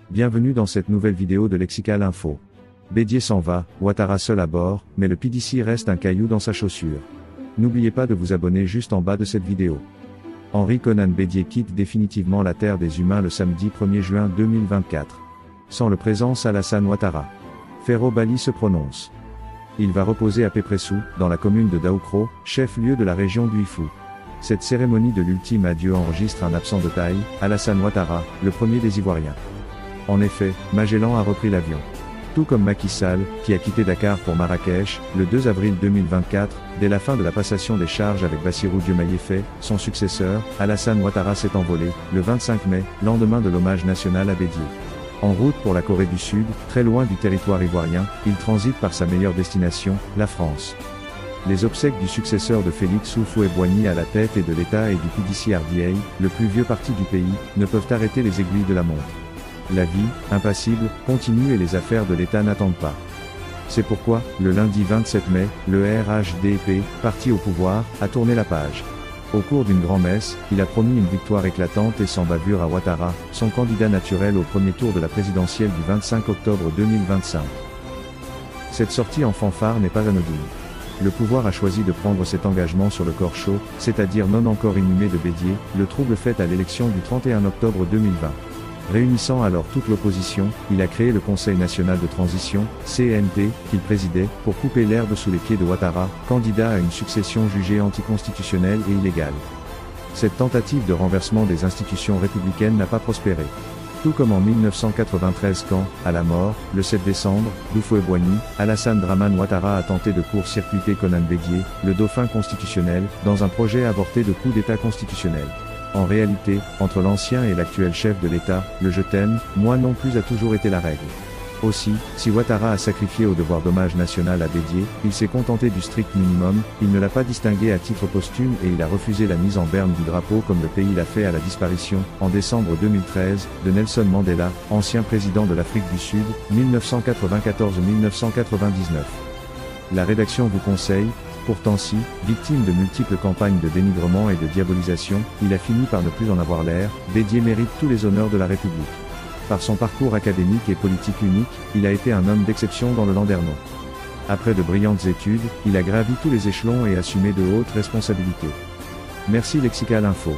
Bienvenue dans cette nouvelle vidéo de Lexical Info. Bédier s'en va, Ouattara seul à bord, mais le PDC reste un caillou dans sa chaussure. N'oubliez pas de vous abonner juste en bas de cette vidéo. Henri Konan Bédier quitte définitivement la terre des humains le samedi 1er juin 2024. Sans le présence Alassane Ouattara. Ferro Bali se prononce. Il va reposer à Pépressou, dans la commune de Daoukro, chef-lieu de la région du Ifou. Cette cérémonie de l'ultime adieu enregistre un absent de taille, Alassane Ouattara, le premier des Ivoiriens. En effet, Magellan a repris l'avion. Tout comme Macky Sall, qui a quitté Dakar pour Marrakech, le 2 avril 2024, dès la fin de la passation des charges avec Bassirou Diomaye Faye, son successeur, Alassane Ouattara s'est envolé, le 25 mai, lendemain de l'hommage national à Bédier. En route pour la Corée du Sud, très loin du territoire ivoirien, il transite par sa meilleure destination, la France. Les obsèques du successeur de Félix Houphouët-Boigny à la tête et de l'État et du PDC-RDA, le plus vieux parti du pays, ne peuvent arrêter les aiguilles de la montre. La vie, impassible, continue et les affaires de l'État n'attendent pas. C'est pourquoi, le lundi 27 mai, le RHDP, parti au pouvoir, a tourné la page. Au cours d'une grand-messe, il a promis une victoire éclatante et sans bavure à Ouattara, son candidat naturel au premier tour de la présidentielle du 25 octobre 2025. Cette sortie en fanfare n'est pas anodine. Le pouvoir a choisi de prendre cet engagement sur le corps chaud, c'est-à-dire non encore inhumé de Bédier, le trouble fait à l'élection du 31 octobre 2020. Réunissant alors toute l'opposition, il a créé le Conseil national de transition, CNT, qu'il présidait, pour couper l'herbe sous les pieds de Ouattara, candidat à une succession jugée anticonstitutionnelle et illégale. Cette tentative de renversement des institutions républicaines n'a pas prospéré. Tout comme en 1993 quand, à la mort, le 7 décembre, d'Houphouët-Boigny, Alassane Dramane Ouattara a tenté de court-circuiter Konan Bédier, le dauphin constitutionnel, dans un projet avorté de coup d'État constitutionnel. En réalité, entre l'ancien et l'actuel chef de l'État, le « je t'aime, moi non plus » a toujours été la règle. Aussi, si Ouattara a sacrifié au devoir d'hommage national à Bédier, il s'est contenté du strict minimum, il ne l'a pas distingué à titre posthume et il a refusé la mise en berne du drapeau comme le pays l'a fait à la disparition, en décembre 2013, de Nelson Mandela, ancien président de l'Afrique du Sud, 1994-1999. La rédaction vous conseille. Pourtant si, victime de multiples campagnes de dénigrement et de diabolisation, il a fini par ne plus en avoir l'air, Bédier mérite tous les honneurs de la République. Par son parcours académique et politique unique, il a été un homme d'exception dans le Landerneau. Après de brillantes études, il a gravi tous les échelons et assumé de hautes responsabilités. Merci Lexical Info.